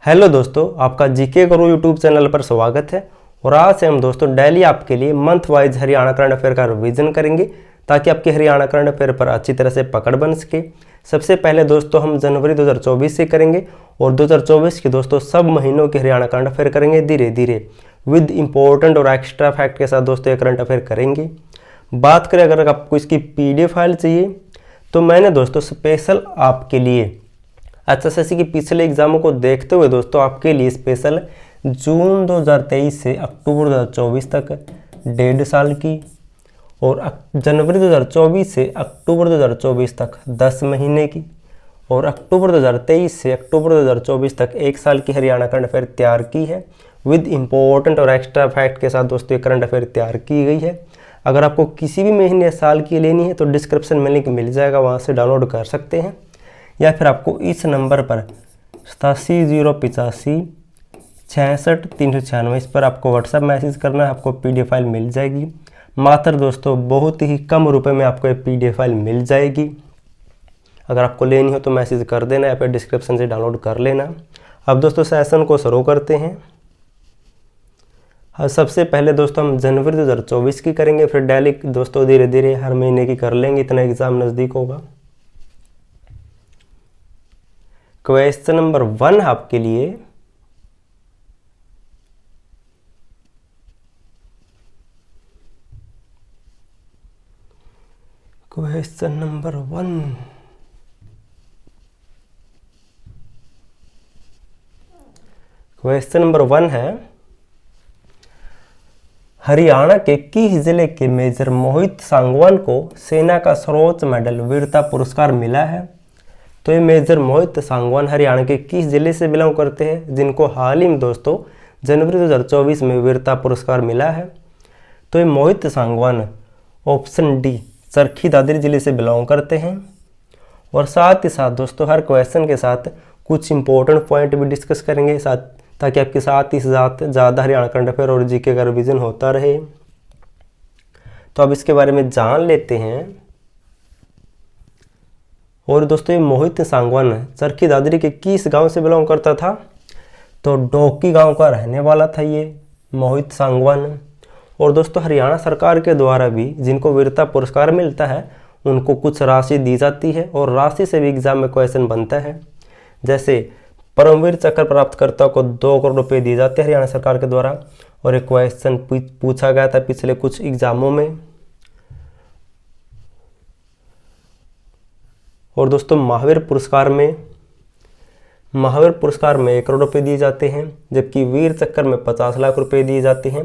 Hello दोस्तों, आपका GK गुरु YouTube channel पर स्वागत है। और आज से हम दोस्तों डेली आपके लिए month wise Haryana current affair का रिवीजन करेंगे ताकि आपके हरियाणा करंट अफेयर पर अच्छी तरह से पकड़ बन सके। सबसे पहले दोस्तों हम जनवरी 2024 से करेंगे और 2024 के दोस्तों सब महीनों के हरियाणा करंट अफेयर करेंगे धीरे धीरे विद इंपॉर्टेंट और एक्स्ट्रा फैक्ट के साथ दोस्तों ये करंट अफेयर करेंगे। बात करें अगर आपको इसकी PDF फाइल चाहिए तो मैंने दोस्तों स्पेशल आपके लिए HSSC की पिछले एग्जामों को देखते हुए दोस्तों आपके लिए स्पेशल जून 2023 से अक्टूबर 2024 तक 1.5 साल की और जनवरी 2024 से अक्टूबर 2024 तक 10 महीने की और अक्टूबर 2023 से अक्टूबर 2024 तक 1 साल की हरियाणा करंट अफेयर तैयार की है विद इंपॉर्टेंट और एक्स्ट्रा फैक्ट के साथ दोस्तों ये करंट अफेयर तैयार की गई है। अगर आपको किसी भी महीने या साल की लेनी है तो डिस्क्रिप्शन में लिंक मिल जाएगा, वहाँ से डाउनलोड कर सकते हैं या फिर आपको इस नंबर पर 87 085 66 396 इस पर आपको व्हाट्सएप मैसेज करना है, आपको PDF फाइल मिल जाएगी। मात्र दोस्तों बहुत ही कम रुपए में आपको ये PDF फाइल मिल जाएगी। अगर आपको लेनी हो तो मैसेज कर देना या फिर डिस्क्रिप्शन से डाउनलोड कर लेना। अब दोस्तों सेशन को शुरू करते हैं। सबसे पहले दोस्तों हम जनवरी 2024 की करेंगे, फिर डेली दोस्तों धीरे धीरे हर महीने की कर लेंगे, इतना एग्ज़ाम नज़दीक होगा। क्वेश्चन नंबर 1 आपके लिए क्वेश्चन नंबर 1 है, हरियाणा के किस जिले के मेजर मोहित सांगवान को सेना का सर्वोच्च मेडल वीरता पुरस्कार मिला है? तो ये मेजर मोहित सांगवान हरियाणा के किस जिले से बिलोंग करते हैं जिनको हाल ही में दोस्तों जनवरी 2024 में वीरता पुरस्कार मिला है? तो ये मोहित सांगवान ऑप्शन डी चरखी दादरी जिले से बिलोंग करते हैं। और साथ ही साथ दोस्तों हर क्वेश्चन के साथ कुछ इंपॉर्टेंट पॉइंट भी डिस्कस करेंगे साथ, ताकि आपके साथ ही साथ ज़्यादा हरियाणा करंट अफेयर और जीके का रिवीजन होता रहे। तो अब इसके बारे में जान लेते हैं। और दोस्तों ये मोहित सांगवान चरखी दादरी के किस गांव से बिलोंग करता था? तो डोकी गांव का रहने वाला था ये मोहित सांगवान। और दोस्तों हरियाणा सरकार के द्वारा भी जिनको वीरता पुरस्कार मिलता है उनको कुछ राशि दी जाती है और राशि से भी एग्जाम में क्वेश्चन बनता है। जैसे परमवीर चक्र प्राप्तकर्ता को 2 करोड़ रुपये दिए जाते हैं हरियाणा सरकार के द्वारा, और एक क्वेश्चन पूछा गया था पिछले कुछ एग्जामों में। और दोस्तों महावीर पुरस्कार में 1 करोड़ रुपये दिए जाते हैं, जबकि वीर चक्र में 50 लाख रुपए दिए जाते हैं।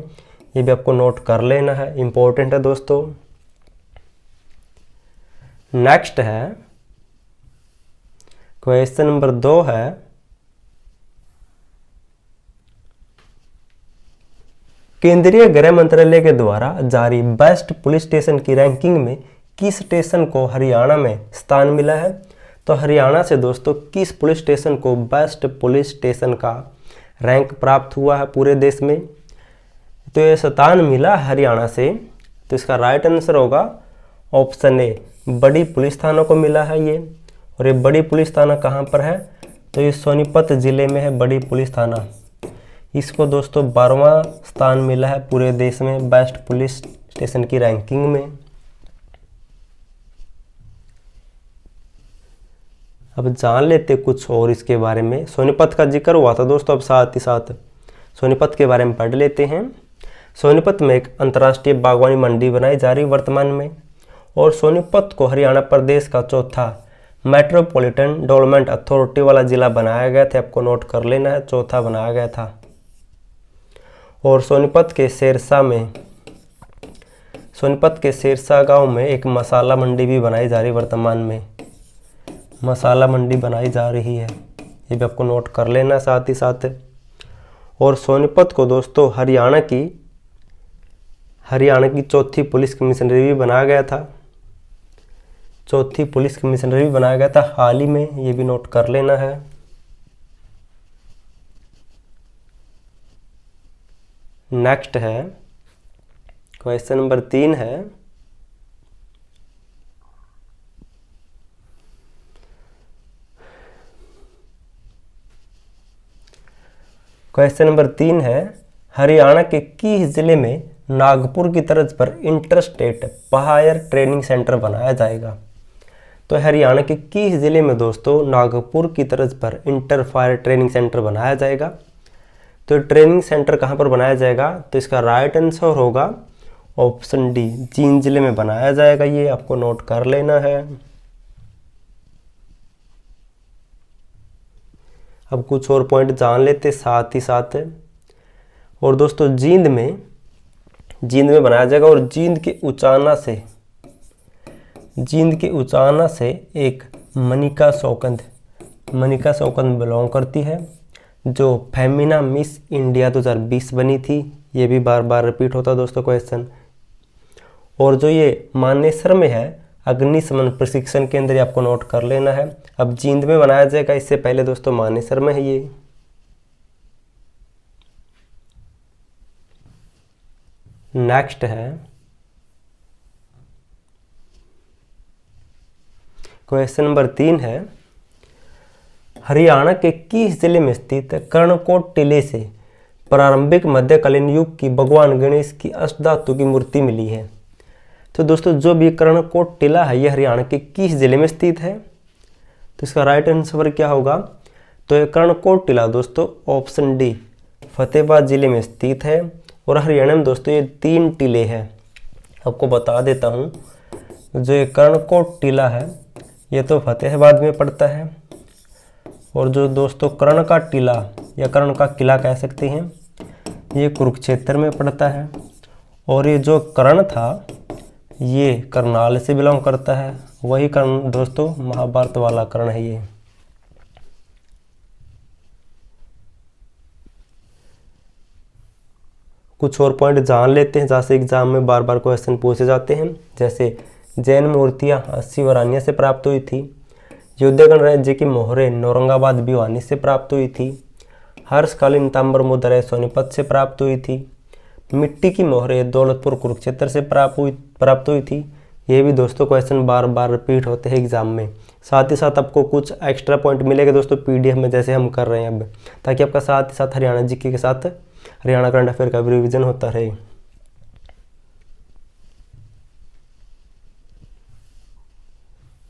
ये भी आपको नोट कर लेना है, इंपॉर्टेंट है दोस्तों। नेक्स्ट है क्वेश्चन नंबर 2 है, केंद्रीय गृह मंत्रालय के द्वारा जारी बेस्ट पुलिस स्टेशन की रैंकिंग में किस स्टेशन को हरियाणा में स्थान मिला है? तो हरियाणा से दोस्तों किस पुलिस स्टेशन को बेस्ट पुलिस स्टेशन का रैंक प्राप्त हुआ है पूरे देश में? तो ये स्थान मिला हरियाणा से, तो इसका राइट आंसर होगा ऑप्शन ए, बड़ी पुलिस थाना को मिला है ये। और ये बड़ी पुलिस थाना कहाँ पर है? तो ये सोनीपत जिले में है बड़ी पुलिस थाना। इसको दोस्तों 12वां स्थान मिला है पूरे देश में बेस्ट पुलिस स्टेशन की रैंकिंग में। अब जान लेते कुछ और इसके बारे में। सोनीपत का जिक्र हुआ था दोस्तों, अब साथ ही साथ सोनीपत के बारे में पढ़ लेते हैं। सोनीपत में एक अंतर्राष्ट्रीय बागवानी मंडी बनाई जा रही वर्तमान में, और सोनीपत को हरियाणा प्रदेश का चौथा मेट्रोपॉलिटन डेवलपमेंट अथॉरिटी वाला जिला बनाया गया था। आपको नोट कर लेना है, चौथा बनाया गया था। और सोनीपत के शेरसा गांव में एक मसाला मंडी भी बनाई जा रही वर्तमान में, मसाला मंडी बनाई जा रही है, ये भी आपको नोट कर लेना साथ ही साथ। और सोनीपत को दोस्तों हरियाणा की चौथी पुलिस कमिश्नरी भी बनाया गया था, चौथी पुलिस कमिश्नरी भी बनाया गया था हाल ही में, ये भी नोट कर लेना है। नेक्स्ट है क्वेश्चन नंबर 3 है, क्वेश्चन नंबर 3 है, हरियाणा के किस जिले में नागपुर की तर्ज पर inter state fire training centre बनाया जाएगा? तो हरियाणा के किस जिले में दोस्तों नागपुर की तर्ज पर इंटर फायर ट्रेनिंग सेंटर बनाया जाएगा? तो ट्रेनिंग सेंटर कहाँ पर बनाया जाएगा? तो इसका राइट आंसर होगा ऑप्शन डी, जींद जिले में बनाया जाएगा। ये आपको नोट कर लेना है। अब कुछ और पॉइंट जान लेते साथ ही साथ। और दोस्तों जींद में बनाया जाएगा और जींद के उचाना से एक मनिका शौकंद बिलोंग करती है, जो फेमिना मिस इंडिया 2020 बनी थी। ये भी बार बार रिपीट होता है दोस्तों क्वेश्चन। और जो ये मानेसर में है अग्निशमन प्रशिक्षण केंद्र, ये आपको नोट कर लेना है। अब जींद में बनाया जाएगा, इससे पहले दोस्तों मानेसर में है ये। नेक्स्ट है क्वेश्चन नंबर 3 है, हरियाणा के किस जिले में स्थित कर्णकोट टिले से प्रारंभिक मध्यकालीन युग की भगवान गणेश की अष्टधातु की मूर्ति मिली है? तो दोस्तों जो भी कर्णकोट टिला है ये हरियाणा के किस जिले में स्थित है? तो इसका राइट आंसर क्या होगा? तो ये कर्णकोट टिला दोस्तों ऑप्शन डी, फतेहाबाद जिले में स्थित है। और हरियाणा में दोस्तों ये 3 टिले हैं। आपको बता देता हूँ, जो ये कर्णकोट टिला है ये तो फतेहाबाद में पड़ता है, और जो दोस्तों कर्ण का टिला या कर्ण का किला कह सकते हैं ये कुरुक्षेत्र में पड़ता है। और ये जो कर्ण था ये करनाल से बिलोंग करता है, वही कर्ण दोस्तों महाभारत वाला कर्ण है ये। कुछ और पॉइंट जान लेते हैं, जैसे एग्जाम में बार बार क्वेश्चन पूछे जाते हैं। जैसे जैन मूर्तियाँ अस्सी वरानिया से प्राप्त हुई थी। युद्धगण राज्य की मोहरें औरंगाबाद भिवानी से प्राप्त हुई थी। हर्षकालीन ताम्र मुद्राएं सोनीपत से प्राप्त हुई थी। मिट्टी की मोहरें दौलतपुर कुरुक्षेत्र से प्राप्त हुई थी। ये भी दोस्तों क्वेश्चन बार बार रिपीट होते हैं एग्जाम में। साथ ही साथ आपको कुछ एक्स्ट्रा पॉइंट मिलेगा दोस्तों पीडीएफ में, जैसे हम कर रहे हैं अब, ताकि आपका साथ ही साथ हरियाणा जीके के साथ हरियाणा करंट अफेयर का भी रिविजन होता रहे।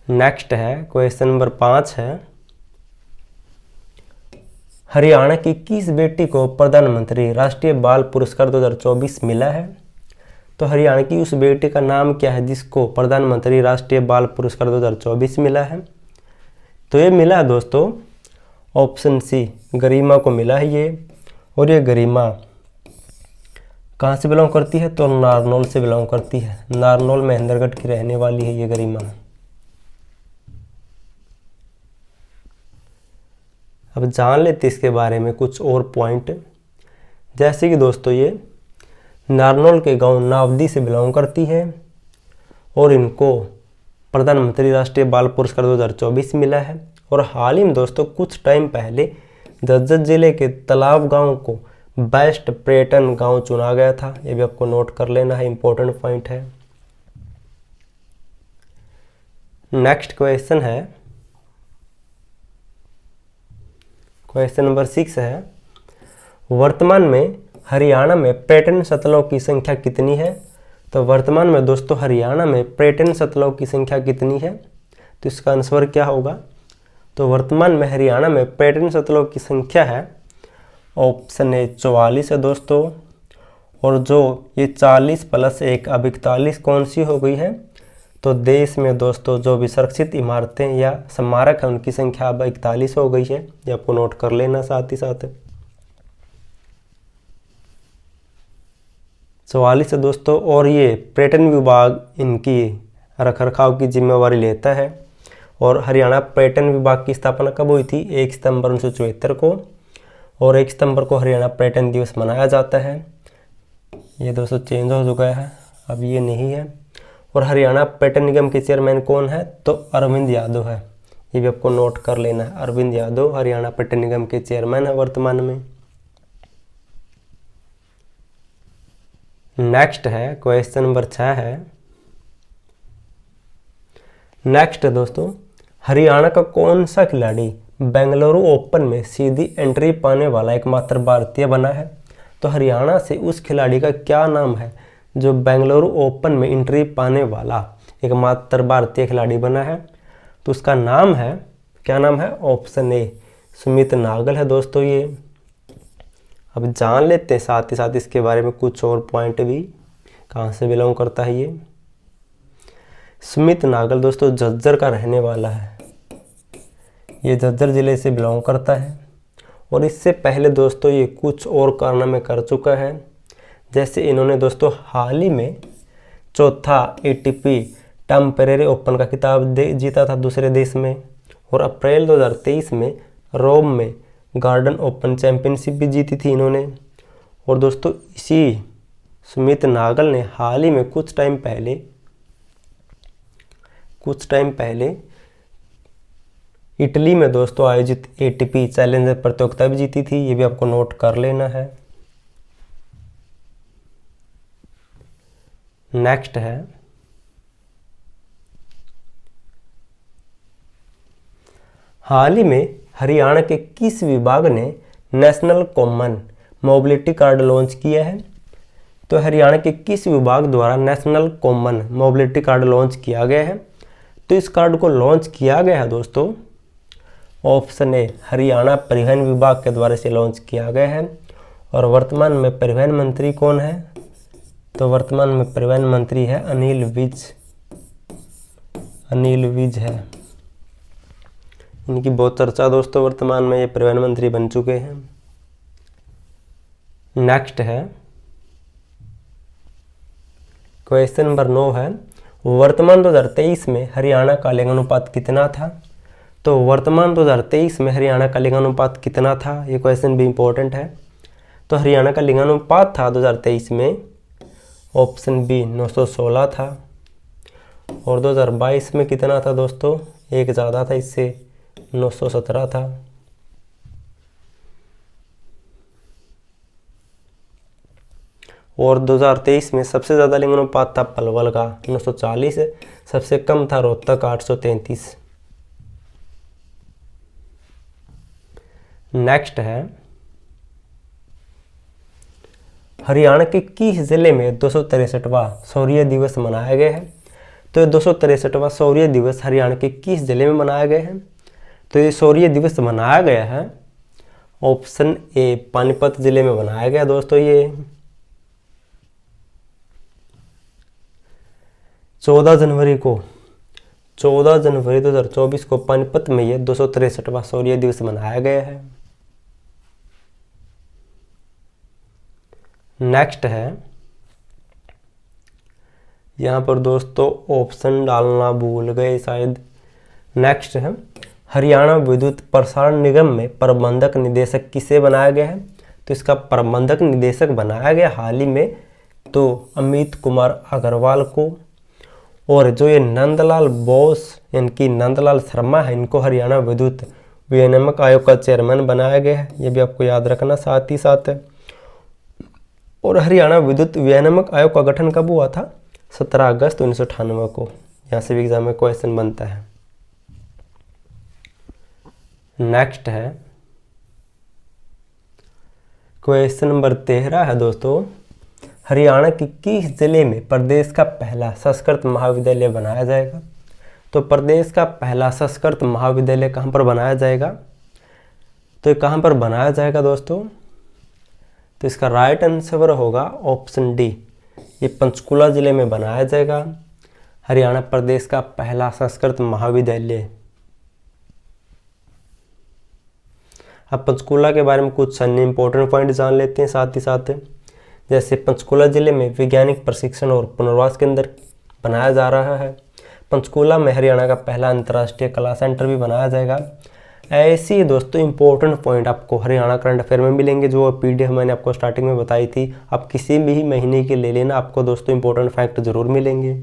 नेक्स्ट है क्वेश्चन नंबर 5 है, हरियाणा की किस बेटी को प्रधानमंत्री राष्ट्रीय बाल पुरस्कार 2024 मिला है? तो हरियाणा की उस बेटी का नाम क्या है जिसको प्रधानमंत्री राष्ट्रीय बाल पुरस्कार 2024 मिला है? तो ये मिला है दोस्तों ऑप्शन सी, गरिमा को मिला है ये। और ये गरिमा कहाँ से बिलोंग करती है? तो नारनौल से बिलोंग करती है। नारनौल महेंद्रगढ़ की रहने वाली है ये गरिमा। अब जान लेते इसके बारे में कुछ और पॉइंट। जैसे कि दोस्तों ये नारनौल के गांव नावदी से बिलोंग करती है और इनको प्रधानमंत्री राष्ट्रीय बाल पुरस्कार 2024 मिला है। और हाल ही में दोस्तों कुछ टाइम पहले झज्जर जिले के तालाब गांव को बेस्ट पर्यटन गांव चुना गया था। ये भी आपको नोट कर लेना है, इंपॉर्टेंट पॉइंट है। नेक्स्ट क्वेश्चन है क्वेश्चन नंबर 6 है, वर्तमान में हरियाणा में पर्यटन स्थलों की संख्या कितनी है? तो वर्तमान में दोस्तों हरियाणा में पर्यटन स्थलों की संख्या कितनी है? तो इसका आंसर क्या होगा? तो वर्तमान में हरियाणा में पर्यटन स्थलों की संख्या है ऑप्शन ए 44 है दोस्तों। और जो ये 40 + 1 अब 41 कौन सी हो गई है? तो देश में दोस्तों जो भी सुरक्षित इमारतें या स्मारक है उनकी संख्या अब 41 हो गई है। ये आपको नोट कर लेना साथ ही साथ। 44 है दोस्तों। और ये पर्यटन विभाग इनकी रखरखाव की जिम्मेवारी लेता है। और हरियाणा पर्यटन विभाग की स्थापना कब हुई थी? 1 सितंबर 1974 को। और 1 सितंबर को हरियाणा पर्यटन दिवस मनाया जाता है। ये दोस्तों चेंज हो चुका है, अब ये नहीं है। और हरियाणा पर्यटन निगम के चेयरमैन कौन है? तो अरविंद यादव है। ये भी आपको नोट कर लेना है, अरविंद यादव हरियाणा पर्यटन निगम के चेयरमैन है वर्तमान में। नेक्स्ट है क्वेश्चन नंबर 6 है। नेक्स्ट है दोस्तों, हरियाणा का कौन सा खिलाड़ी बेंगलुरु ओपन में सीधी एंट्री पाने वाला एकमात्र भारतीय बना है। तो हरियाणा से उस खिलाड़ी का क्या नाम है जो बेंगलुरु ओपन में एंट्री पाने वाला एकमात्र भारतीय खिलाड़ी बना है? तो उसका नाम है, क्या नाम है? ऑप्शन ए सुमित नागल है दोस्तों ये। अब जान लेते हैं साथ ही साथ इसके बारे में कुछ और पॉइंट भी, कहाँ से बिलोंग करता है ये। सुमित नागल दोस्तों झज्जर का रहने वाला है, ये झज्जर जिले से बिलोंग करता है। और इससे पहले दोस्तों ये कुछ और कारनामे कर चुका है, जैसे इन्होंने दोस्तों हाल ही में चौथा ATP टेम्परेरी ओपन का खिताब जीता था दूसरे देश में, और अप्रैल 2023 में रोम में गार्डन ओपन चैंपियनशिप भी जीती थी इन्होंने। और दोस्तों इसी सुमित नागल ने हाल ही में कुछ टाइम पहले इटली में दोस्तों आयोजित ATP चैलेंजर प्रतियोगिता भी जीती थी, ये भी आपको नोट कर लेना है। नेक्स्ट है हाल ही में हरियाणा के किस विभाग ने national common mobility card launch किया है? तो हरियाणा के किस विभाग द्वारा national common mobility card launch किया गया है? तो इस कार्ड को लॉन्च किया गया है दोस्तों, ऑप्शन ए हरियाणा परिवहन विभाग के द्वारा से लॉन्च किया गया है। और वर्तमान में परिवहन मंत्री कौन है? तो वर्तमान में परिवहन मंत्री है अनिल विज है। इनकी बहुत चर्चा दोस्तों, वर्तमान में ये परिवहन मंत्री बन चुके हैं। नेक्स्ट है क्वेश्चन नंबर 9 है, वर्तमान 2023 में हरियाणा का लिंगानुपात कितना था? तो वर्तमान 2023 में हरियाणा का लिंगानुपात कितना था, ये क्वेश्चन भी इंपॉर्टेंट है। तो हरियाणा का लिंगानुपात था 2023 में, ऑप्शन बी 916 था। और 2022 में कितना था दोस्तों? एक ज़्यादा था इससे, 917 था। और 2023 में सबसे ज़्यादा लिंगानुपात था पलवल का 940, सबसे कम था रोहतक 833। नेक्स्ट है हरियाणा के किस जिले में 263वां शौर्य दिवस मनाया गया है? तो 263वां शौर्य दिवस हरियाणा के किस जिले में मनाया गया है? तो ये शौर्य दिवस मनाया गया है, ऑप्शन ए पानीपत जिले में मनाया गया दोस्तों। ये 14 जनवरी 2024 को पानीपत में ये 263वां शौर्य दिवस मनाया गया है। नेक्स्ट है, यहाँ पर दोस्तों ऑप्शन डालना भूल गए शायद। नेक्स्ट है हरियाणा विद्युत प्रसारण निगम में प्रबंधक निदेशक किसे बनाया गया है? तो इसका प्रबंधक निदेशक बनाया गया हाल ही में तो अमित कुमार अग्रवाल को। और जो ये नंदलाल बोस इनकी नंदलाल शर्मा है, इनको हरियाणा विद्युत विनियामक आयोग का चेयरमैन बनाया गया है, ये भी आपको याद रखना साथ ही साथ है। और हरियाणा विद्युत विनियामक आयोग का गठन कब हुआ था? 17 अगस्त 1998 को। यहाँ से भी एग्जाम में क्वेश्चन बनता है। नेक्स्ट है क्वेश्चन नंबर 13 है दोस्तों, हरियाणा के किस जिले में प्रदेश का पहला संस्कृत महाविद्यालय बनाया जाएगा? तो प्रदेश का पहला संस्कृत महाविद्यालय कहाँ पर बनाया जाएगा? तो ये कहाँ पर बनाया जाएगा दोस्तों? तो इसका राइट आंसर होगा ऑप्शन डी, ये पंचकुला जिले में बनाया जाएगा हरियाणा प्रदेश का पहला संस्कृत महाविद्यालय। अब पंचकुला के बारे में कुछ अन्य इंपॉर्टेंट पॉइंट जान लेते हैं साथ ही साथ। जैसे पंचकुला जिले में वैज्ञानिक प्रशिक्षण और पुनर्वास केंद्र बनाया जा रहा है। पंचकुला में हरियाणा का पहला अंतर्राष्ट्रीय कला सेंटर भी बनाया जाएगा। ऐसी दोस्तों इंपॉर्टेंट पॉइंट आपको हरियाणा करंट अफेयर में मिलेंगे, जो PDF मैंने आपको स्टार्टिंग में बताई थी। आप किसी भी महीने के ले लेना, आपको दोस्तों इंपॉर्टेंट फैक्ट जरूर मिलेंगे।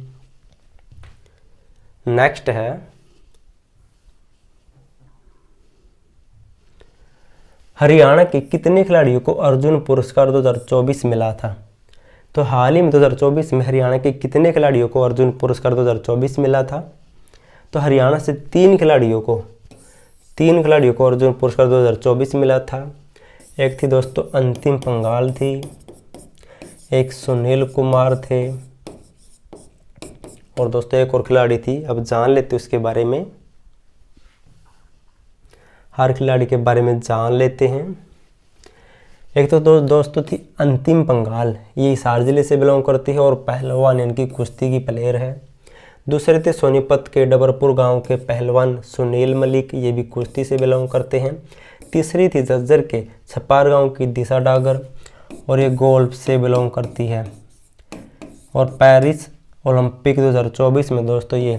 नेक्स्ट है हरियाणा के कितने खिलाड़ियों को अर्जुन पुरस्कार 2024 मिला था? तो हाल ही में 2024 में हरियाणा के कितने खिलाड़ियों को अर्जुन पुरस्कार 2024 मिला था? तो हरियाणा से 3 खिलाड़ियों को 3 खिलाड़ियों को अर्जुन पुरस्कार 2024 मिला था। एक थी दोस्तों अंतिम पंघाल थी, एक सुनील कुमार थे, और दोस्तों एक और खिलाड़ी थी। अब जान लेते उसके बारे में, हर खिलाड़ी के बारे में जान लेते हैं। एक तो दोस्तों थी अंतिम पंघाल, ये हिसार जिले से बिलोंग करती है और पहलवान इनकी कुश्ती की प्लेयर है। दूसरे थे सोनीपत के डबरपुर गांव के पहलवान सुनील मलिक, ये भी कुश्ती से बिलोंग करते हैं। तीसरी थी झज्जर के छपार गांव की दिशा डागर, और ये गोल्फ से बिलोंग करती है। और पेरिस ओलंपिक 2024 में दोस्तों ये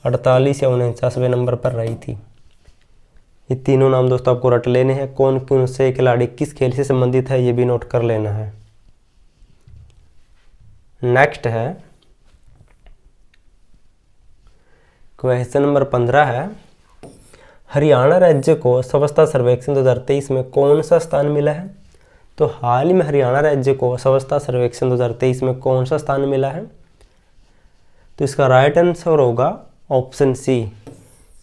48 या 49वें नंबर पर रही थी। ये तीनों नाम दोस्तों आपको रट लेने हैं। कौन कौन से खिलाड़ी किस खेल से संबंधित है ये भी नोट कर लेना है। नेक्स्ट है क्वेश्चन नंबर 15 है, हरियाणा राज्य को स्वच्छता सर्वेक्षण 2023 में कौन सा स्थान मिला है? तो हाल ही में हरियाणा राज्य को स्वच्छता सर्वेक्षण 2023 में कौन सा स्थान मिला है? तो इसका राइट आंसर होगा ऑप्शन सी,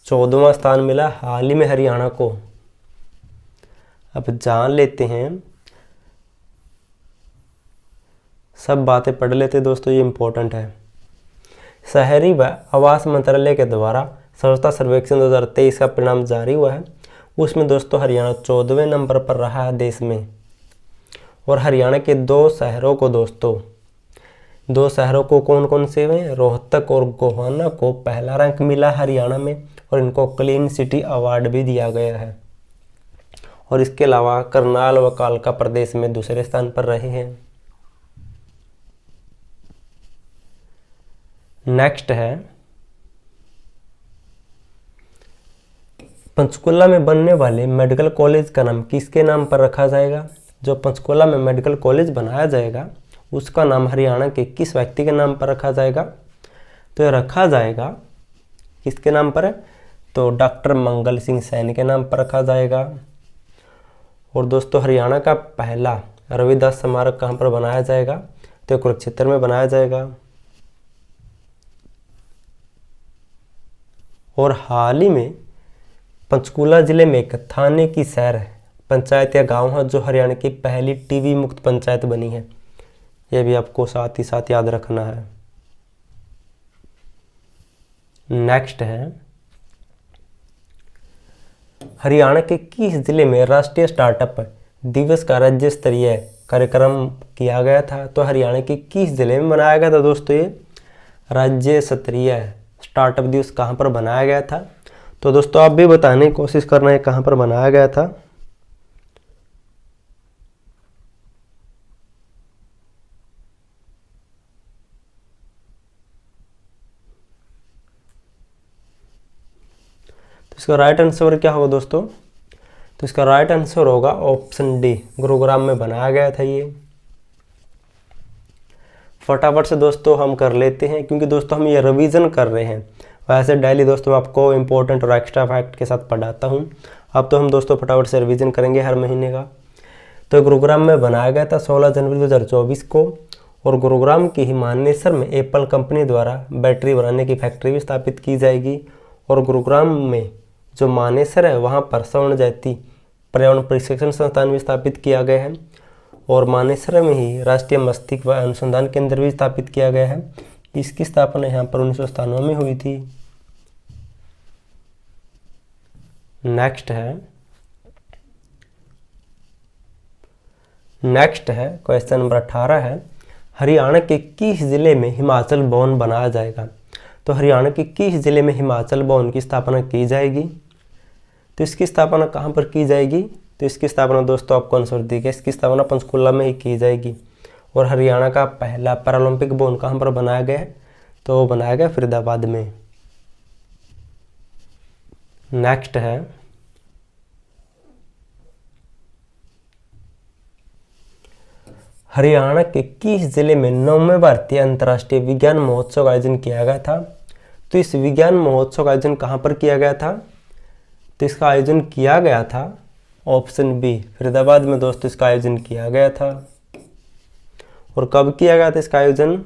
14वां स्थान मिला हाल ही में हरियाणा को। अब जान लेते हैं, सब बातें पढ़ लेते दोस्तों, ये इंपॉर्टेंट है। शहरी व आवास मंत्रालय के द्वारा स्वच्छता सर्वेक्षण 2023 का परिणाम जारी हुआ है। उसमें दोस्तों हरियाणा 14वें नंबर पर रहा है देश में। और हरियाणा के 2 शहरों को दोस्तों, 2 शहरों को कौन कौन से हैं? रोहतक और गोहाना को पहला रैंक मिला हरियाणा में, और इनको क्लीन सिटी अवार्ड भी दिया गया है। और इसके अलावा करनाल व कालका प्रदेश में दूसरे स्थान पर रहे हैं। नेक्स्ट है, पंचकुला में बनने वाले मेडिकल कॉलेज का नाम किसके नाम पर रखा जाएगा? जो पंचकुला में मेडिकल कॉलेज बनाया जाएगा उसका नाम हरियाणा के किस व्यक्ति के नाम पर रखा जाएगा? तो यह रखा जाएगा किसके नाम पर है? तो डॉक्टर मंगल सिंह सैनी के नाम पर रखा जाएगा। और दोस्तों हरियाणा का पहला रविदास स्मारक कहाँ पर बनाया जाएगा? तो कुरुक्षेत्र में बनाया जाएगा। और हाल ही में पंचकुला जिले में एक थाने की शहर पंचायत या गांव है जो हरियाणा की पहली टीबी मुक्त पंचायत बनी है। यह भी आपको साथ ही साथ याद रखना है। नेक्स्ट है, हरियाणा के किस जिले में राष्ट्रीय स्टार्टअप दिवस का राज्य स्तरीय कार्यक्रम किया गया था? तो हरियाणा के किस जिले में मनाया गया था दोस्तों ये राज्य स्तरीय स्टार्टअप दिवस कहाँ पर बनाया गया था? तो दोस्तों आप भी बताने की कोशिश करना है कहाँ पर बनाया गया था। तो इसका राइट आंसर क्या होगा दोस्तों? तो इसका राइट आंसर होगा ऑप्शन डी, गुरुग्राम में बनाया गया था ये। फटाफट से दोस्तों हम कर लेते हैं, क्योंकि दोस्तों हम ये रिवीजन कर रहे हैं। वैसे डेली दोस्तों आपको इंपॉर्टेंट और एक्स्ट्रा फैक्ट के साथ पढ़ाता हूँ। अब तो हम दोस्तों फटाफट से रिवीजन करेंगे हर महीने का। तो गुरुग्राम में बनाया गया था 16 जनवरी 2024 को। और गुरुग्राम की ही मानेसर में एप्पल कंपनी द्वारा बैटरी बनाने की फैक्ट्री भी स्थापित की जाएगी। और गुरुग्राम में जो मानेसर है वहाँ पर स्वर्ण जयंती पर्यावरण प्रशिक्षण संस्थान भी स्थापित किया गया है। और मानेसर में ही राष्ट्रीय मस्तिष्क व अनुसंधान केंद्र भी स्थापित किया गया है। इसकी स्थापना यहाँ पर 1997 में हुई थी। नेक्स्ट है क्वेश्चन नंबर 18 है, हरियाणा के किस जिले में हिमाचल भवन बनाया जाएगा? तो हरियाणा के किस जिले में हिमाचल भवन की स्थापना की जाएगी? तो इसकी स्थापना कहाँ पर की जाएगी? तो इसकी स्थापना दोस्तों आपको आंसर दिया, इसकी स्थापना पंचकुला में ही की जाएगी। और हरियाणा का पहला पैरालंपिक भवन कहाँ पर बनाया गया है? तो वो बनाया गया फरीदाबाद में। नेक्स्ट है, हरियाणा के किस जिले में 9वें भारतीय अंतर्राष्ट्रीय विज्ञान महोत्सव का आयोजन किया गया था? तो इस विज्ञान महोत्सव का आयोजन कहाँ पर किया गया था? तो इसका आयोजन किया गया था ऑप्शन बी, फरीदाबाद में दोस्तों इसका आयोजन किया गया था। और कब किया गया था इसका आयोजन?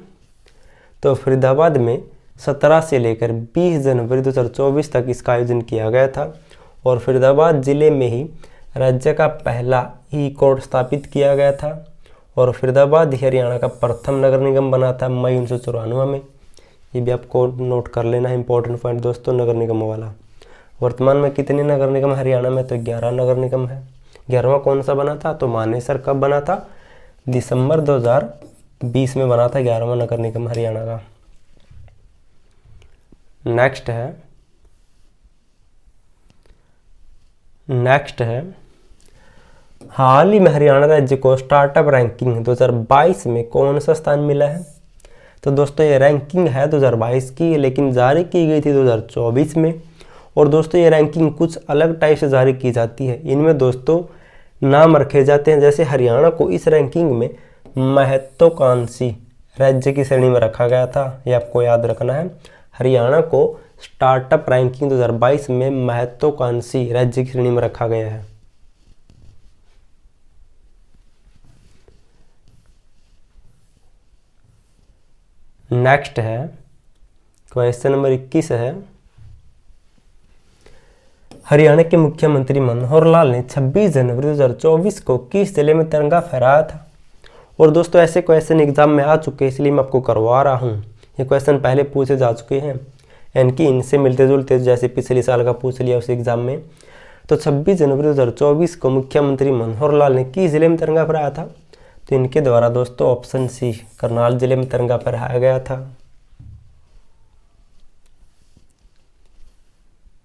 तो फरीदाबाद में 17 से लेकर 20 जनवरी 2024 तक इसका आयोजन किया गया था। और फरीदाबाद जिले में ही राज्य का पहला ई कोर्ट स्थापित किया गया था और फरीदाबाद ही हरियाणा का प्रथम नगर निगम बना था मई 1994 में। ये भी आपको नोट कर लेना है, इंपॉर्टेंट पॉइंट दोस्तों, नगर निगम वाला। वर्तमान में कितने नगर निगम हरियाणा में? तो 11 नगर निगम है। 11वां कौन सा बना था? तो मानेसर कब बना था? दिसंबर 2020 में बना था 11वां नगर निगम हरियाणा का। नेक्स्ट है हाल ही में हरियाणा राज्य को स्टार्टअप रैंकिंग 2022 में कौन सा स्थान मिला है? तो दोस्तों ये रैंकिंग है 2022 की, लेकिन जारी की गई थी 2024 में। और दोस्तों ये रैंकिंग कुछ अलग टाइप से जारी की जाती है। इनमें दोस्तों नाम रखे जाते हैं, जैसे हरियाणा को इस रैंकिंग में महत्वाकांक्षी राज्य की श्रेणी में रखा गया था, ये आपको याद रखना है। हरियाणा को स्टार्टअप रैंकिंग 2022 में महत्वाकांक्षी राज्य की श्रेणी में रखा गया है। नेक्स्ट है क्वेश्चन नंबर 21 है, हरियाणा के मुख्यमंत्री मनोहर लाल ने 26 जनवरी 2024 को किस जिले में तिरंगा फहराया था? और दोस्तों ऐसे क्वेश्चन एग्जाम में आ चुके हैं, इसलिए मैं आपको करवा रहा हूँ। ये क्वेश्चन पहले पूछे जा चुके हैं, यानी इनसे मिलते जुलते, जैसे पिछले साल का पूछ लिया उस एग्जाम में। तो 26 जनवरी 2024 को मुख्यमंत्री मनोहर लाल ने किस जिले में तिरंगा फहराया था? तो इनके द्वारा दोस्तों ऑप्शन सी, करनाल जिले में तिरंगा फहराया गया था।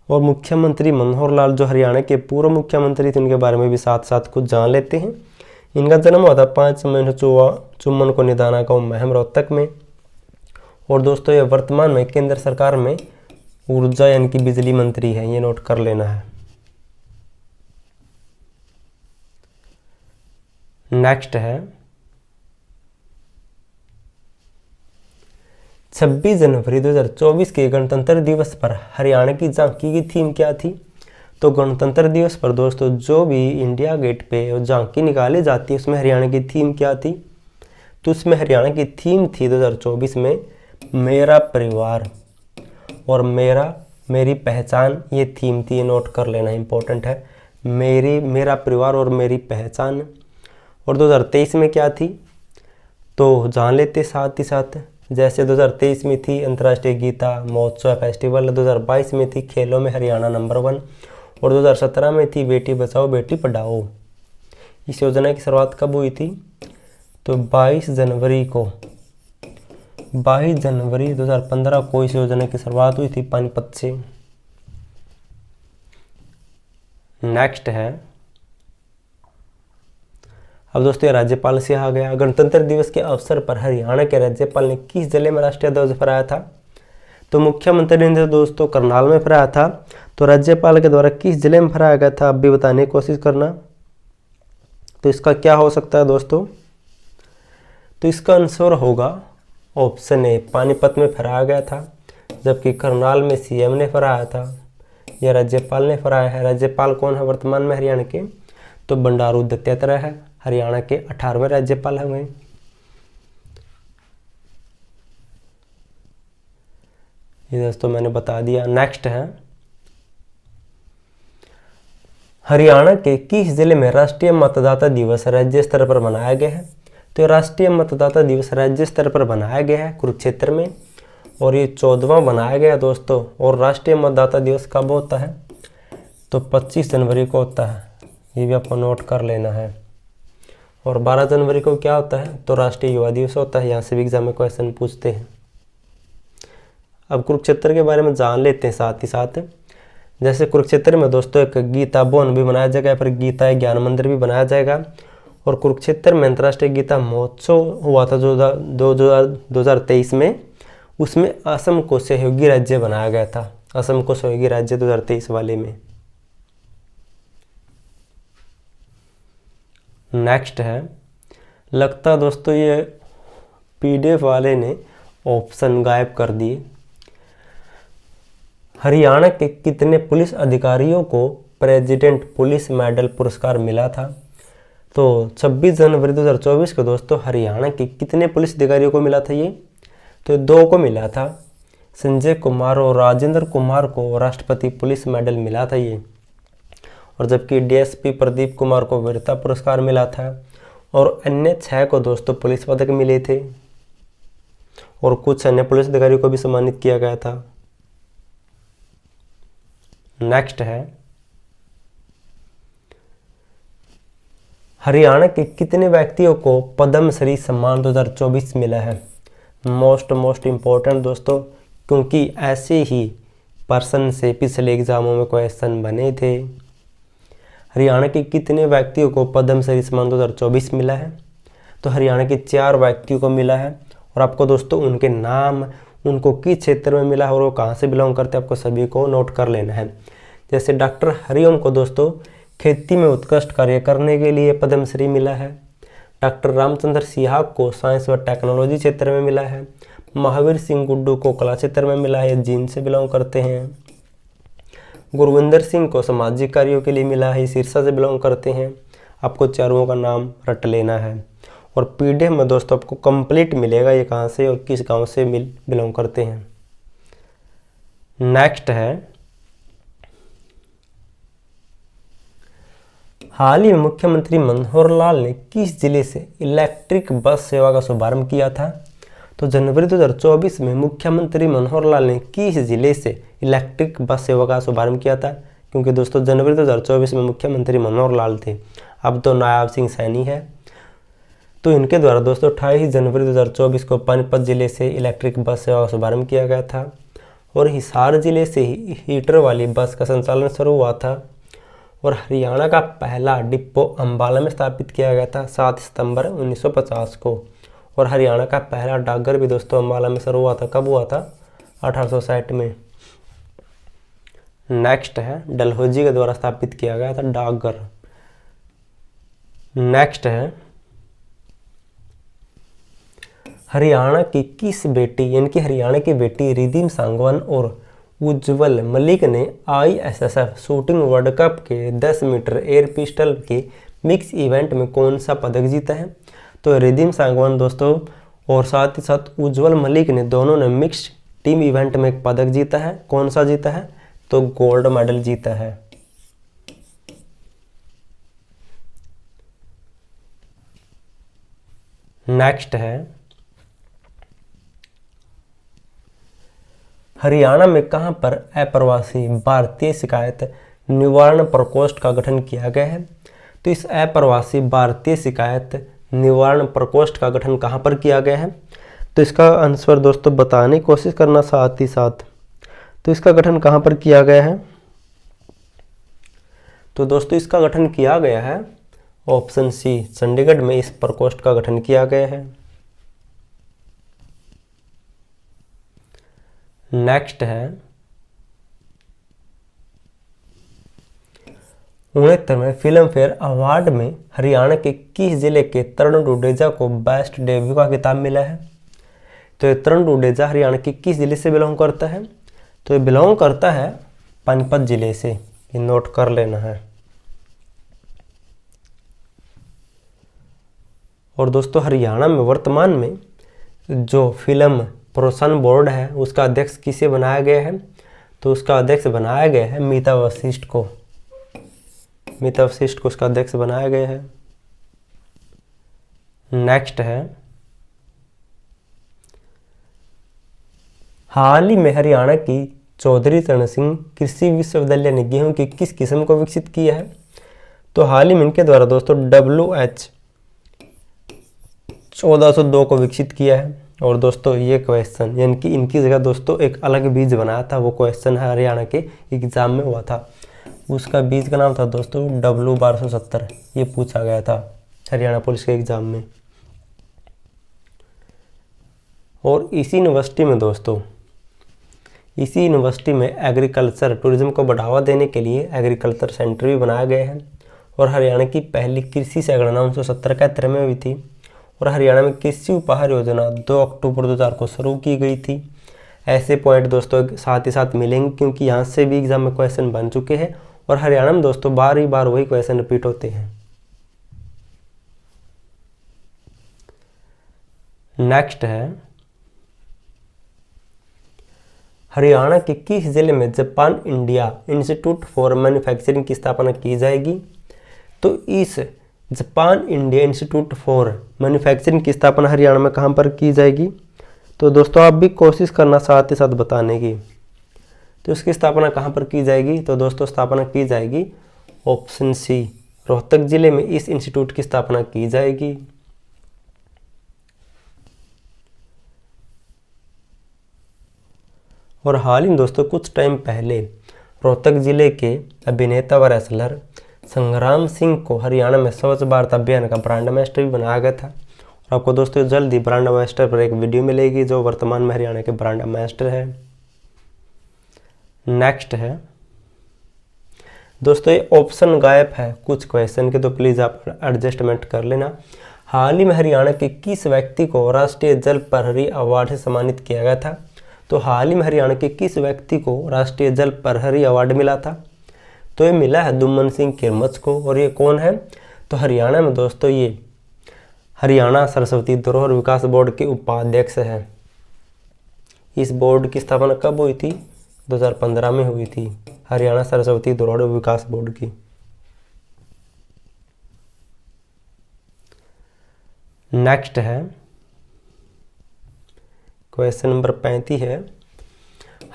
और मुख्यमंत्री मनोहर लाल जो हरियाणा के पूर्व मुख्यमंत्री थे, उनके बारे में भी साथ साथ कुछ जान लेते हैं। इनका जन्म हुआ था 5 मई 1954 को निदाना गाँव महम रोहतक में। और दोस्तों ये वर्तमान में केंद्र सरकार में ऊर्जा यानी कि बिजली मंत्री है, ये नोट कर लेना है। नेक्स्ट है 26 जनवरी 2024 के गणतंत्र दिवस पर हरियाणा की झांकी की थीम क्या थी? तो गणतंत्र दिवस पर दोस्तों जो भी इंडिया गेट पे झांकी निकाली जाती है, उसमें हरियाणा की थीम क्या थी? तो उसमें हरियाणा की थीम थी 2024 में मेरा परिवार और मेरी पहचान, ये थीम थी, ये नोट कर लेना इंपॉर्टेंट है। मेरा परिवार और मेरी पहचान। और 2023 में क्या थी? तो जान लेते साथ ही साथ। जैसे 2023 में थी अंतर्राष्ट्रीय गीता महोत्सव फेस्टिवल, 2022 में थी खेलों में हरियाणा नंबर 1 और 2017 में थी बेटी बचाओ बेटी पढ़ाओ। इस योजना की शुरुआत कब हुई थी? तो 22 जनवरी 2015 को इस योजना की शुरुआत हुई थी पानीपत से। नेक्स्ट है, अब दोस्तों ये राज्यपाल से आ गया। गणतंत्र दिवस के अवसर पर हरियाणा के राज्यपाल ने किस जिले में राष्ट्रीय ध्वज फहराया था? तो मुख्यमंत्री ने दोस्तों करनाल में फहराया था। तो राज्यपाल के द्वारा किस जिले में फहराया गया था, आप भी बताने की कोशिश करना। तो इसका क्या हो सकता है दोस्तों? तो इसका आंसर होगा ऑप्शन ए, पानीपत में फहराया गया था, जबकि करनाल में सीएम ने फहराया था। यह राज्यपाल ने फहराया है। राज्यपाल कौन है वर्तमान में हरियाणा के? तो बंडारू दत्तात्रेय है, हरियाणा के 18वें राज्यपाल हुए। ये दोस्तों मैंने बता दिया। नेक्स्ट है, हरियाणा के किस जिले में राष्ट्रीय मतदाता दिवस राज्य स्तर पर मनाया गया है? तो राष्ट्रीय मतदाता दिवस राज्य स्तर पर बनाया गया है कुरुक्षेत्र में, और ये 14वां बनाया गया दोस्तों। और राष्ट्रीय मतदाता दिवस कब होता है? तो 25 जनवरी को होता है, ये भी आपको नोट कर लेना है। और 12 जनवरी को क्या होता है? तो राष्ट्रीय युवा दिवस होता है। यहाँ से भी एग्जाम में क्वेश्चन पूछते हैं। अब कुरुक्षेत्र के बारे में जान लेते हैं साथ ही साथ। जैसे कुरुक्षेत्र में दोस्तों एक गीता भवन भी बनाया जाएगा, फिर गीता ज्ञान मंदिर भी बनाया जाएगा। और कुरुक्षेत्र में अंतर्राष्ट्रीय गीता महोत्सव हुआ था जो 2023 में, उसमें असम को सहयोगी राज्य बनाया गया था। असम को सहयोगी राज्य 2023 वाले में। नेक्स्ट है, लगता दोस्तों ये पीडीएफ वाले ने ऑप्शन गायब कर दिए। हरियाणा के कितने पुलिस अधिकारियों को प्रेसिडेंट पुलिस मेडल पुरस्कार मिला था? तो 26 जनवरी 2024 को दोस्तों हरियाणा के कितने पुलिस अधिकारियों को मिला था? ये तो 2 को मिला था, संजय कुमार और राजेंद्र कुमार को राष्ट्रपति पुलिस मेडल मिला था ये। और जबकि डीएसपी प्रदीप कुमार को वीरता पुरस्कार मिला था और अन्य 6 को दोस्तों पुलिस पदक मिले थे और कुछ अन्य पुलिस अधिकारियों को भी सम्मानित किया गया था। नेक्स्ट है, हरियाणा के कितने व्यक्तियों को पद्मश्री सम्मान 2024 मिला है? मोस्ट इंपॉर्टेंट दोस्तों, क्योंकि ऐसे ही पर्सन से पिछले एग्जामों में क्वेश्चन बने थे। हरियाणा के कितने व्यक्तियों को पद्मश्री सम्मान 2024 मिला है? तो हरियाणा के 4 व्यक्तियों को मिला है और आपको दोस्तों उनके नाम, उनको किस क्षेत्र में मिला है और वो कहाँ से बिलोंग करते हैं, आपको सभी को नोट कर लेना है। जैसे डॉक्टर हरिओम को दोस्तों खेती में उत्कृष्ट कार्य करने के लिए पद्मश्री मिला है। डॉक्टर रामचंद्र सिहाग को साइंस व टेक्नोलॉजी क्षेत्र में मिला है। महावीर सिंह गुड्डू को कला क्षेत्र में मिला है, जींद से बिलोंग करते हैं। गुरविंदर सिंह को सामाजिक कार्यों के लिए मिला है, सिरसा से बिलोंग करते हैं। आपको चारों का नाम रट लेना है और पीडीएफ में दोस्तों आपको कंप्लीट मिलेगा ये कहाँ से और किस गांव से बिलोंग करते हैं। नेक्स्ट है, हाल ही में मुख्यमंत्री मनोहर लाल ने किस जिले से इलेक्ट्रिक बस सेवा का शुभारंभ किया था? तो जनवरी 2024 में मुख्यमंत्री मनोहर लाल ने किस जिले से इलेक्ट्रिक बस सेवा का शुभारंभ किया था? क्योंकि दोस्तों जनवरी 2024 में मुख्यमंत्री मनोहर लाल थे, अब तो नायाब सिंह सैनी है। तो इनके द्वारा दोस्तों 28 जनवरी 2024 को पानीपत जिले से इलेक्ट्रिक बस सेवा का शुभारंभ किया गया था और हिसार जिले से ही हीटर वाली बस का संचालन शुरू हुआ था। और हरियाणा का पहला डिपो अंबाला में स्थापित किया गया था 7 सितंबर 1950 को। और हरियाणा का पहला डाकघर भी दोस्तों अंबाला में शुरू हुआ था। कब हुआ था? 1860 में। नेक्स्ट है, डलहौजी के द्वारा स्थापित किया गया था डाकघर। नेक्स्ट है, हरियाणा की किस बेटी यानी कि हरियाणा की बेटी रिद्धिमा सांगवान और उज्जवल मलिक ने ISSF शूटिंग वर्ल्ड कप के 10 मीटर एयर पिस्टल के मिक्स इवेंट में कौन सा पदक जीता है? तो रिद्धिमा सांगवान दोस्तों और साथ ही साथ उज्जवल मलिक ने दोनों ने मिक्स टीम इवेंट में एक पदक जीता है। कौन सा जीता है? तो गोल्ड मेडल जीता है। नेक्स्ट है, हरियाणा में कहां पर अप्रवासी भारतीय शिकायत निवारण प्रकोष्ठ का गठन किया गया है? तो इस अप्रवासी भारतीय शिकायत निवारण प्रकोष्ठ का गठन कहां पर किया गया है? तो इसका आंसर दोस्तों बताने की कोशिश करना साथ ही साथ। तो इसका गठन कहां पर किया गया है? तो दोस्तों इसका गठन किया गया है ऑप्शन सी, चंडीगढ़ में इस प्रकोष्ठ का गठन किया गया है। नेक्स्ट है, 69वें फिल्म फेयर अवार्ड में हरियाणा के किस जिले के तरुण डुडेजा को बेस्ट डेब्यू का खिताब मिला है? तो ये तरुण डुडेजा हरियाणा के किस जिले से बिलोंग करता है? तो ये बिलोंग करता है पानीपत जिले से, ये नोट कर लेना है। और दोस्तों हरियाणा में वर्तमान में जो फिल्म प्रोत्साहन बोर्ड है उसका अध्यक्ष किसे बनाया गया है? तो उसका अध्यक्ष बनाया गया है मीता वशिष्ठ को। मीता वशिष्ठ को उसका अध्यक्ष बनाया गया है। नेक्स्ट है, हाल ही में हरियाणा की चौधरी चरण सिंह कृषि विश्वविद्यालय ने गेहूं की किस किस्म को विकसित किया है? तो हाल ही में इनके द्वारा दोस्तों WH 1402 को विकसित किया है। और दोस्तों ये क्वेश्चन यानी कि इनकी जगह दोस्तों एक अलग बीज बनाया था, वो क्वेश्चन है हरियाणा के एग्जाम में हुआ था। उसका बीज का नाम था दोस्तों W1270। ये पूछा गया था हरियाणा पुलिस के एग्जाम में। और इसी यूनिवर्सिटी में दोस्तों इसी यूनिवर्सिटी में एग्रीकल्चर टूरिज्म को बढ़ावा देने के लिए एग्रीकल्चर सेंटर भी बनाया गया है। और हरियाणा की पहली कृषि संगणना 1970-71 में हुई थी। और हरियाणा में कृषि उपहार योजना 2 अक्टूबर 2000 को शुरू की गई थी। ऐसे पॉइंट दोस्तों साथ ही साथ मिलेंगे क्योंकि यहाँ से भी एग्जाम में क्वेश्चन बन चुके हैं और हरियाणा में दोस्तों बार ही बार वही क्वेश्चन रिपीट होते हैं। नेक्स्ट है, हरियाणा के किस जिले में Japan India institute for manufacturing की स्थापना की जाएगी? तो इस Japan India institute for manufacturing की स्थापना हरियाणा में कहाँ पर की जाएगी? तो दोस्तों आप भी कोशिश करना साथ ही साथ बताने की। तो इसकी स्थापना कहाँ पर की जाएगी? तो दोस्तों स्थापना की जाएगी ऑप्शन सी, रोहतक जिले में इस इंस्टीट्यूट की स्थापना की जाएगी। और हाल ही दोस्तों कुछ टाइम पहले रोहतक जिले के अभिनेता व रेसलर संग्राम सिंह को हरियाणा में स्वच्छ भारत अभियान का ब्रांड एम्बेसडर भी बनाया गया था। और आपको दोस्तों जल्द ही ब्रांड एम्बेसडर पर एक वीडियो मिलेगी जो वर्तमान में हरियाणा के ब्रांड एम्बेसडर है। नेक्स्ट है दोस्तों, ये ऑप्शन गायब है कुछ क्वेश्चन के, तो प्लीज़ आप एडजस्टमेंट कर लेना। हाल ही में हरियाणा के किस व्यक्ति को राष्ट्रीय जल प्रहरी अवार्ड से सम्मानित किया गया था? तो हाल ही में हरियाणा के किस व्यक्ति को राष्ट्रीय जल प्रहरी अवार्ड मिला था? तो ये मिला है दुम्मन सिंह किरमच को। और ये कौन है? तो हरियाणा में दोस्तों ये हरियाणा सरस्वती धरोहर विकास बोर्ड के उपाध्यक्ष है। इस बोर्ड की स्थापना कब हुई थी? 2015 में हुई थी, हरियाणा सरस्वती धरोहर विकास बोर्ड की। नेक्स्ट है क्वेश्चन नंबर 35 है,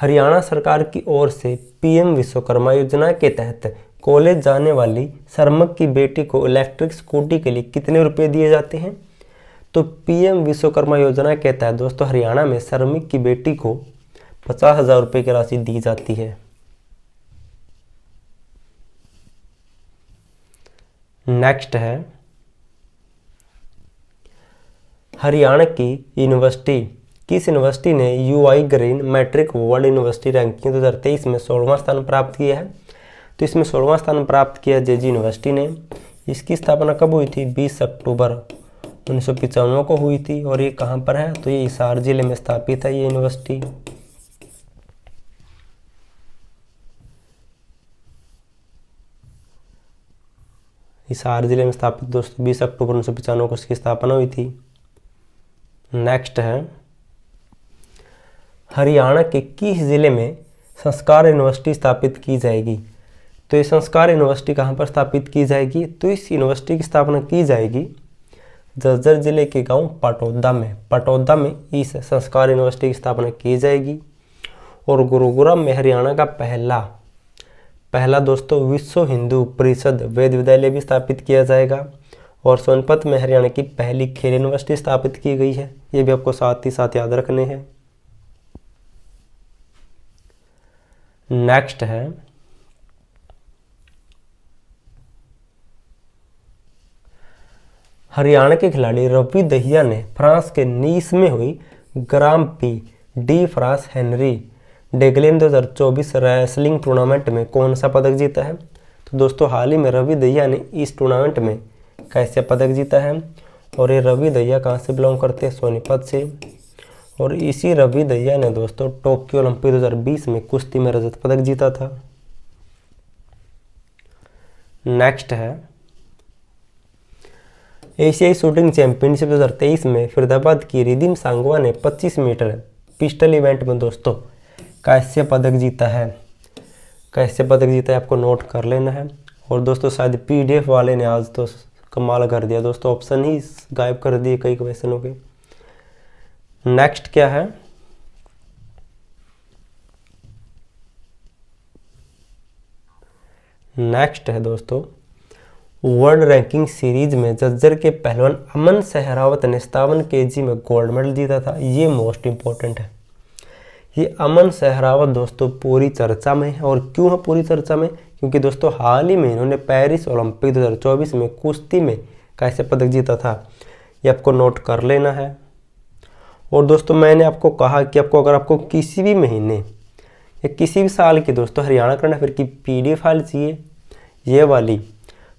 हरियाणा सरकार की ओर से पीएम विश्वकर्मा योजना के तहत कॉलेज जाने वाली श्रमिक की बेटी को इलेक्ट्रिक स्कूटी के लिए कितने रुपए दिए जाते हैं? तो पीएम विश्वकर्मा योजना के तहत दोस्तों हरियाणा में श्रमिक की बेटी को 50,000 रुपये की राशि दी जाती है। नेक्स्ट है हरियाणा की यूनिवर्सिटी, किस यूनिवर्सिटी ने UI green metric world university ranking 2023 में 16वां स्थान प्राप्त किया है? तो इसमें 16वां स्थान प्राप्त किया जेजी यूनिवर्सिटी ने। इसकी स्थापना कब हुई थी? 20 अक्टूबर 1995 को हुई थी। और ये कहाँ पर है? तो ये हिसार जिले में स्थापित है ये यूनिवर्सिटी। हिसार जिले में स्थापित दोस्तों 20 अक्टूबर 1995 को इसकी स्थापना हुई थी। नेक्स्ट है हरियाणा के किस जिले में संस्कार यूनिवर्सिटी स्थापित की जाएगी? तो ये संस्कार यूनिवर्सिटी कहाँ पर स्थापित की जाएगी? तो इस यूनिवर्सिटी की स्थापना की जाएगी झज्जर जिले के गांव पाटौदा में। पाटौदा में इस संस्कार यूनिवर्सिटी की स्थापना की जाएगी। और गुरुग्राम में हरियाणा का पहला दोस्तों विश्व हिंदू परिषद वेद विद्यालय भी स्थापित किया जाएगा। और सोनपत में हरियाणा की पहली खेल यूनिवर्सिटी स्थापित की गई है। ये भी आपको साथ ही साथ याद रखने हैं। नेक्स्ट है हरियाणा के खिलाड़ी रवि दहिया ने फ्रांस के नीस में हुई ग्रां पी de France Henri Deglane 2024 wrestling tournament में कौन सा पदक जीता है? तो दोस्तों हाल ही में रवि दहिया ने इस टूर्नामेंट में कैसे पदक जीता है? और ये रवि दहिया कहाँ से बिलोंग करते हैं? सोनीपत से। और इसी रवि दहिया ने दोस्तों टोक्यो ओलंपिक 2020 में कुश्ती में रजत पदक जीता था। नेक्स्ट है एशियाई शूटिंग चैंपियनशिप 2023 में फरीदाबाद की रिधिम सांगवा ने 25 मीटर पिस्टल इवेंट में दोस्तों कैसे पदक जीता है? कैसे पदक जीता है आपको नोट कर लेना है। और दोस्तों शायद पीडीएफ वाले ने आज तो कमाल कर दिया दोस्तों, ऑप्शन ही गायब कर दिए कई क्वेश्चनों के। नेक्स्ट क्या है? नेक्स्ट है दोस्तों वर्ल्ड रैंकिंग सीरीज में झज्जर के पहलवान अमन सहरावत ने 57 kg में गोल्ड मेडल जीता था। ये मोस्ट इंपॉर्टेंट है। ये अमन सहरावत दोस्तों पूरी चर्चा में है। और क्यों है पूरी चर्चा में? क्योंकि दोस्तों हाल ही में इन्होंने पेरिस ओलंपिक 2024 में कुश्ती में कैसे पदक जीता था, ये आपको नोट कर लेना है। और दोस्तों मैंने आपको कहा कि अगर आपको किसी भी महीने या किसी भी साल की दोस्तों हरियाणा करंट अफेयर की पीडीएफ फाइल चाहिए ये वाली,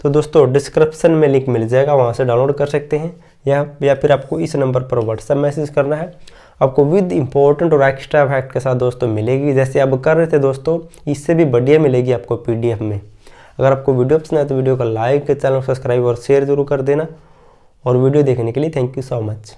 तो दोस्तों डिस्क्रिप्शन में लिंक मिल जाएगा, वहाँ से डाउनलोड कर सकते हैं। या फिर आपको इस नंबर पर व्हाट्सएप मैसेज करना है। आपको विद इंपॉर्टेंट और एक्स्ट्रा फैक्ट के साथ दोस्तों मिलेगी, जैसे आप कर रहे थे दोस्तों, इससे भी बढ़िया मिलेगी आपको पीडीएफ में। अगर आपको वीडियो पसंद है तो वीडियो को लाइक, चैनल को सब्सक्राइब और शेयर जरूर कर देना। और वीडियो देखने के लिए थैंक यू सो मच।